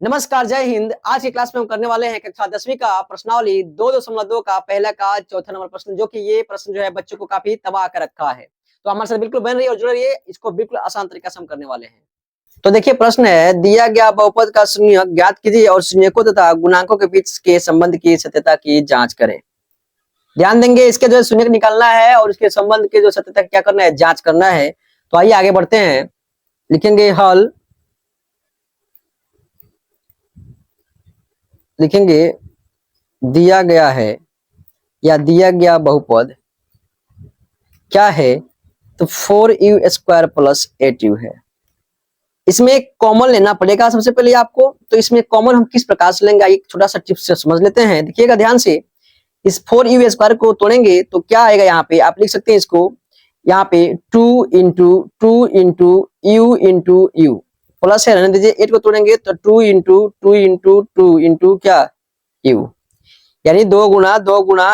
नमस्कार, जय हिंद। आज की क्लास में हम करने वाले हैं कक्षा 10वीं का प्रश्नावली 2.2 का पहला का चौथा नंबर प्रश्न, जो कि ये प्रश्न जो है बच्चों को काफी तबाह कर रखा है। तो हमारे साथ बिल्कुल बन रही है और जुड़ रही है, इसको बिल्कुल आसान तरीके से हम करने वाले हैं। तो देखिए, प्रश्न है, दिया गया बहुपद का शून्यक ज्ञात कीजिए और शून्यकों तथा गुणांकों के बीच के संबंध की सत्यता की जांच करें। ध्यान देंगे, इसके जो शून्यक निकालना है और इसके संबंध के जो सत्यता क्या करना है, जांच करना है। तो आइए आगे बढ़ते हैं। लिखेंगे हल, लिखेंगे दिया गया है या दिया गया बहुपद क्या है, तो 4u² प्लस 8u है। इसमें एक कॉमन लेना पड़ेगा सबसे पहले आपको। तो इसमें कॉमन हम किस प्रकार से लेंगे, एक छोटा सा टिप्स से समझ लेते हैं। देखिएगा ध्यान से, इस 4u² को तोड़ेंगे तो क्या आएगा, यहाँ पे आप लिख सकते हैं इसको, यहाँ पे 2 इंटू यू प्लस है, रहने दीजिए। 8 को तोड़ेंगे तो 2 इंटू क्या, यू, यानी 2 गुणा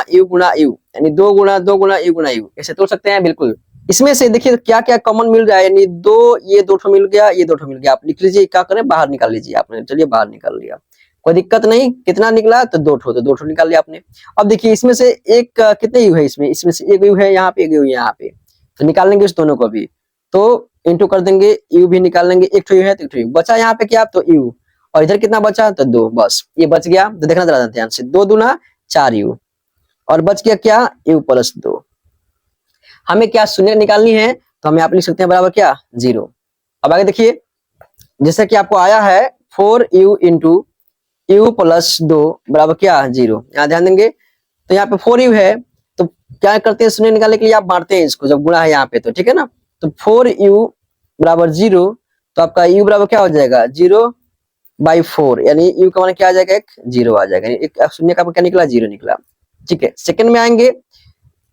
यू गुणा यू, यानी 2 गुणा यू गुणा यू, ऐसे तोड़ सकते हैं बिल्कुल। इसमें से देखिए क्या क्या कॉमन मिल रहा है, यानी ये दो ठो मिल गया, ये दो ठो मिल गया। आप लिख लीजिए, क्या करें, बाहर निकाल लीजिए आपने। चलिए बाहर निकाल लिया, कोई दिक्कत नहीं। कितना निकला, तो 2 ठो, तो 2 ठो निकाल लिया आपने। अब देखिए, इसमें से एक कितने यू है, इसमें से एक यू है यहाँ पे, एक यू यहाँ पे, तो निकाल लेंगे इस दोनों को भी। तो इंटू कर देंगे, यू भी निकाल लेंगे। एक ठो यू है तो एक ठो यू बचा यहाँ पे, क्या, तो यू। और इधर कितना बचा, तो 2, बस ये बच गया। तो देखना जरा ध्यान से, 2 दूना 4u और बच गया क्या, u प्लस 2। हमें क्या शून्य निकालनी है, तो हम यहाँ पे लिख सकते हैं बराबर क्या, 0। अब आगे देखिए, जैसे कि आपको आया है 4u इंटू यू प्लस 2 बराबर क्या, 0। यहाँ ध्यान देंगे, तो यहाँ पे 4u है, तो क्या करते हैं, शून्य निकालने के लिए आप बांटते हैं इसको, जब गुणा है यहाँ पे, तो ठीक है ना। तो 4u बराबर 0, तो आपका u बराबर क्या हो जाएगा, 0/4, यानी u का मान क्या आ जाएगा, एक 0 आ जाएगा। एक शून्य का क्या निकला, 0 निकला। ठीक है, सेकंड में आएंगे,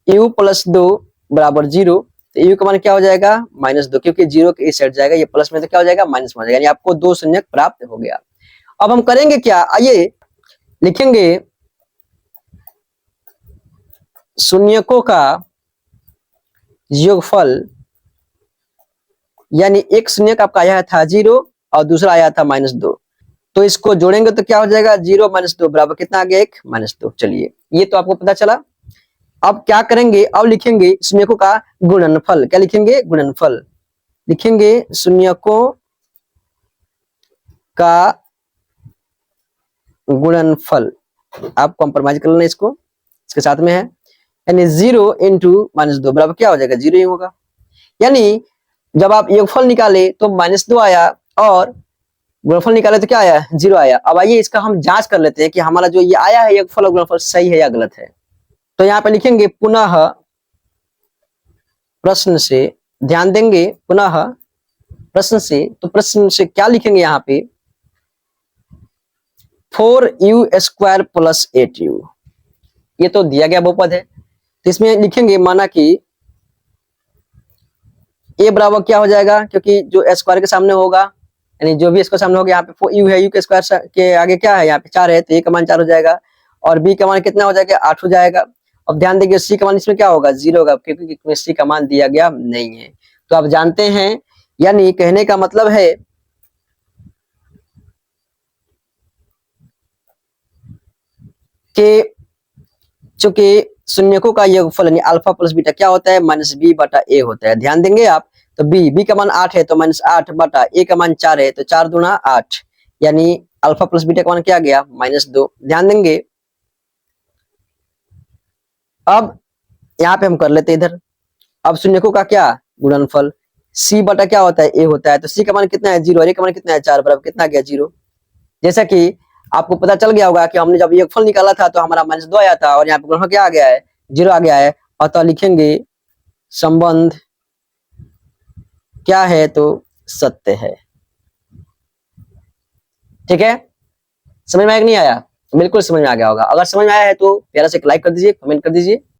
u प्लस 2 बराबर 0, तो u का मान क्या हो जाएगा, -2, क्योंकि 0 के इस साइड जाएगा, ये प्लस में तो क्या हो जाएगा, माइनस में हो जाएगा, यानी आपको 2 शून्यक प्राप्त हो गया। अब हम करेंगे क्या, आइए लिखेंगे शून्यकों का योगफल, यानी एक शून्यक आपका आया था 0 और दूसरा आया था -2, तो इसको जोड़ेंगे तो क्या हो जाएगा, 0 - 2 बराबर कितना आ गया, एक -2। चलिए, ये तो आपको पता चला। अब क्या करेंगे, अब लिखेंगे शून्यकों का गुणनफल। क्या लिखेंगे, गुणनफल। लिखेंगे शून्यकों का गुणनफल। आप कॉम्प्रोमाइज कर लेना इसको, इसके साथ में है, यानी 0 इंटू -2 बराबर क्या हो जाएगा, 0 ही होगा। यानी जब आप योगफल निकाले तो -2 आया और गुणनफल निकाले तो क्या आया, 0 आया। अब आइए इसका हम जांच कर लेते हैं कि हमारा जो ये आया है योगफल और गुणनफल सही है या गलत है। तो यहाँ पे लिखेंगे पुनः प्रश्न से, ध्यान देंगे, पुनः प्रश्न से, तो प्रश्न से क्या लिखेंगे यहाँ पे, 4u² प्लस 8u, ये तो दिया गया बहुपद है। तो इसमें लिखेंगे, माना कि a बराबर क्या हो जाएगा, क्योंकि जो स्क्वायर के सामने होगा, यानी जो भी इसके सामने होगा, यहाँ पे u है, u के स्क्वायर के आगे क्या है, यहाँ पे 4 है, तो a का मान 4 हो जाएगा और b का मान कितना हो जाएगा, 8 हो जाएगा। अब ध्यान देंगे, c का मान इसमें क्या होगा, 0 होगा, क्योंकि इसमें c का मान दिया गया नहीं है। तो आप जानते हैं, यानी कहने का मतलब है कि चूंकि शून्यकों का योगफल यानी अल्फा प्लस बीटा क्या होता है, -b/a होता है। ध्यान देंगे आप, तो b का मान 8 है, तो -8 बटा a का मान 4 है, तो 4 दूना 8, यानी अल्फा प्लस बीटा का मान क्या आ गया, -2। ध्यान देंगे, अब यहाँ पे हम कर लेते हैं इधर। अब शून्यकों का क्या, गुणनफल। c बटा क्या होता है, a होता है, तो c का मान कितना है, 0, और a का मान कितना है, 4, बराबर कितना आ गया, 0। जैसा कि आपको पता चल गया होगा कि हमने जब योगफल निकाला था तो हमारा -2 आया था और यहाँ पे गुणनफल क्या आ गया है, 0 आ गया है। अतः लिखेंगे संबंध क्या है, तो सत्य है। ठीक है, समझ में आया कि नहीं आया, बिल्कुल समझ में आ गया होगा। अगर समझ में आया है तो प्यारा से एक लाइक कर दीजिए, कमेंट कर दीजिए।